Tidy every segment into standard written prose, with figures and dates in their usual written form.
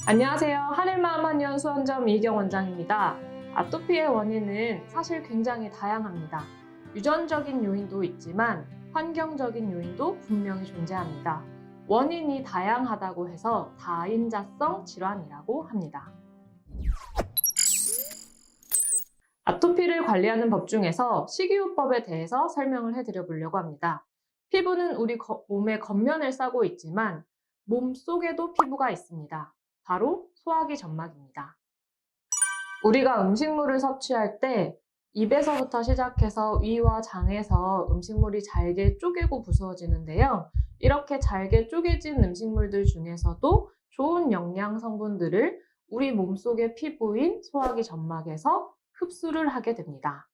안녕하세요. 하늘마음 한의원 수원점 이경 원장입니다. 아토피의 원인은 사실 굉장히 다양합니다. 유전적인 요인도 있지만 환경적인 요인도 분명히 존재합니다. 원인이 다양하다고 해서 다인자성 질환이라고 합니다. 아토피를 관리하는 법 중에서 식이요법에 대해서 설명을 해드려 보려고 합니다. 피부는 우리 몸의 겉면을 싸고 있지만 몸 속에도 피부가 있습니다. 바로 소화기 점막입니다. 우리가 음식물을 섭취할 때 입에서부터 시작해서 위와 장에서 음식물이 잘게 쪼개고 부수어지는데요. 이렇게 잘게 쪼개진 음식물들 중에서도 좋은 영양 성분들을 우리 몸속의 피부인 소화기 점막에서 흡수를 하게 됩니다.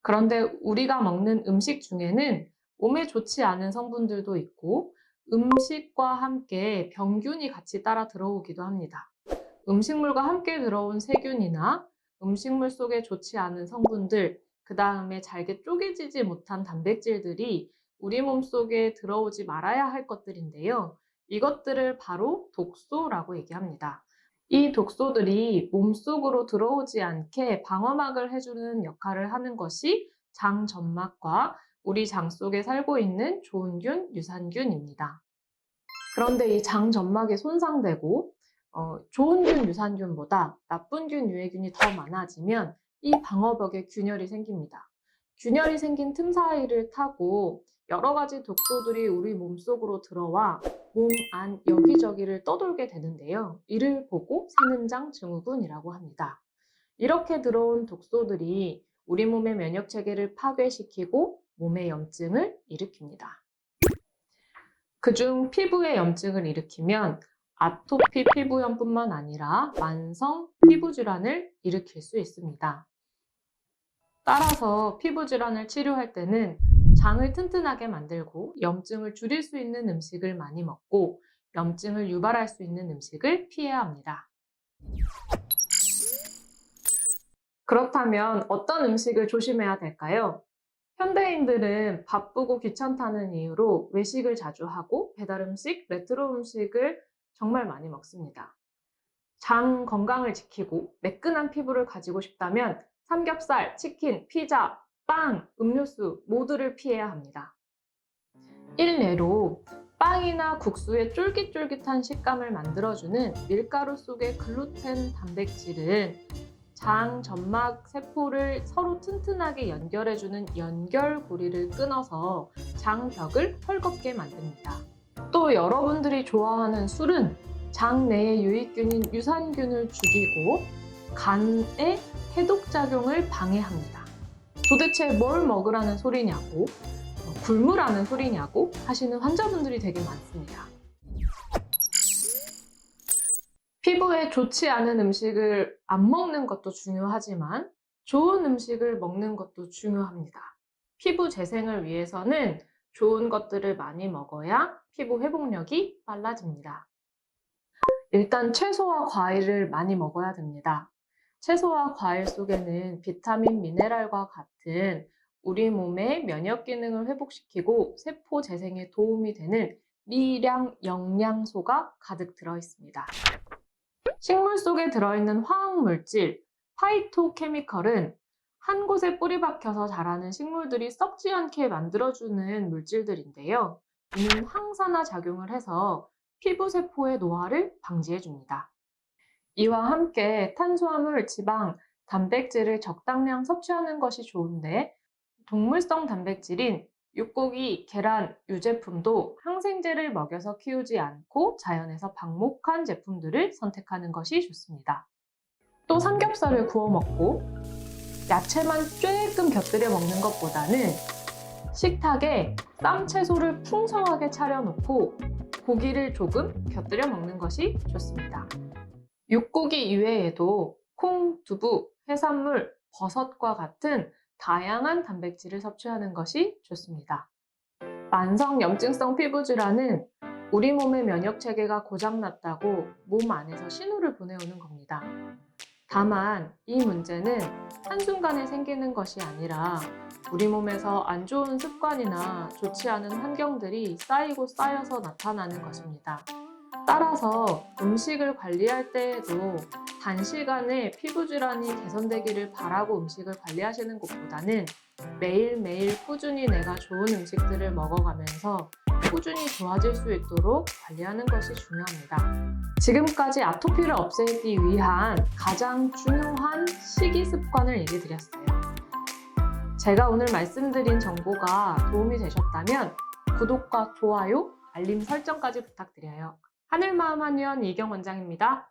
그런데 우리가 먹는 음식 중에는 몸에 좋지 않은 성분들도 있고 음식과 함께 병균이 같이 따라 들어오기도 합니다. 음식물과 함께 들어온 세균이나 음식물 속에 좋지 않은 성분들, 그 다음에 잘게 쪼개지지 못한 단백질들이 우리 몸속에 들어오지 말아야 할 것들인데요. 이것들을 바로 독소라고 얘기합니다. 이 독소들이 몸속으로 들어오지 않게 방어막을 해주는 역할을 하는 것이 장 점막과 우리 장 속에 살고 있는 좋은 균, 유산균입니다. 그런데 이 장 점막이 손상되고 좋은 균, 유산균보다 나쁜 균, 유해균이 더 많아지면 이 방어벽에 균열이 생깁니다. 균열이 생긴 틈 사이를 타고 여러 가지 독소들이 우리 몸속으로 들어와 몸 안 여기저기를 떠돌게 되는데요. 이를 보고 새는장 증후군이라고 합니다. 이렇게 들어온 독소들이 우리 몸의 면역 체계를 파괴시키고 몸의 염증을 일으킵니다. 그중 피부에 염증을 일으키면 아토피 피부염뿐만 아니라 만성 피부질환을 일으킬 수 있습니다. 따라서 피부질환을 치료할 때는 장을 튼튼하게 만들고 염증을 줄일 수 있는 음식을 많이 먹고 염증을 유발할 수 있는 음식을 피해야 합니다. 그렇다면 어떤 음식을 조심해야 될까요? 현대인들은 바쁘고 귀찮다는 이유로 외식을 자주 하고 배달 음식, 레트로 음식을 정말 많이 먹습니다. 장 건강을 지키고 매끈한 피부를 가지고 싶다면 삼겹살, 치킨, 피자, 빵, 음료수 모두를 피해야 합니다. 일례로 빵이나 국수의 쫄깃쫄깃한 식감을 만들어주는 밀가루 속의 글루텐 단백질은 장 점막 세포를 서로 튼튼하게 연결해주는 연결고리를 끊어서 장벽을 헐겁게 만듭니다. 또 여러분들이 좋아하는 술은 장 내의 유익균인 유산균을 죽이고 간의 해독작용을 방해합니다. 도대체 뭘 먹으라는 소리냐고, 굶으라는 소리냐고 하시는 환자분들이 되게 많습니다. 피부에 좋지 않은 음식을 안 먹는 것도 중요하지만 좋은 음식을 먹는 것도 중요합니다. 피부 재생을 위해서는 좋은 것들을 많이 먹어야 피부 회복력이 빨라집니다. 일단 채소와 과일을 많이 먹어야 됩니다. 채소와 과일 속에는 비타민, 미네랄과 같은 우리 몸의 면역 기능을 회복시키고 세포 재생에 도움이 되는 미량 영양소가 가득 들어 있습니다. 식물 속에 들어있는 화학물질, 파이토케미컬은 한 곳에 뿌리 박혀서 자라는 식물들이 썩지 않게 만들어주는 물질들인데요. 이는 항산화 작용을 해서 피부 세포의 노화를 방지해줍니다. 이와 함께 탄수화물, 지방, 단백질을 적당량 섭취하는 것이 좋은데 동물성 단백질인 육고기, 계란, 유제품도 항생제를 먹여서 키우지 않고 자연에서 방목한 제품들을 선택하는 것이 좋습니다. 또 삼겹살을 구워 먹고 야채만 쬐끔 곁들여 먹는 것보다는 식탁에 쌈채소를 풍성하게 차려놓고 고기를 조금 곁들여 먹는 것이 좋습니다. 육고기 이외에도 콩, 두부, 해산물, 버섯과 같은 다양한 단백질을 섭취하는 것이 좋습니다. 만성 염증성 피부질환은 우리 몸의 면역 체계가 고장났다고 몸 안에서 신호를 보내오는 겁니다. 다만 이 문제는 한순간에 생기는 것이 아니라 우리 몸에서 안 좋은 습관이나 좋지 않은 환경들이 쌓이고 쌓여서 나타나는 것입니다. 따라서 음식을 관리할 때에도 단시간에 피부 질환이 개선되기를 바라고 음식을 관리하시는 것보다는 매일매일 꾸준히 내가 좋은 음식들을 먹어가면서 꾸준히 좋아질 수 있도록 관리하는 것이 중요합니다. 지금까지 아토피를 없애기 위한 가장 중요한 식이 습관을 얘기 드렸어요. 제가 오늘 말씀드린 정보가 도움이 되셨다면 구독과 좋아요, 알림 설정까지 부탁드려요. 하늘마음 한의원 이경 원장입니다.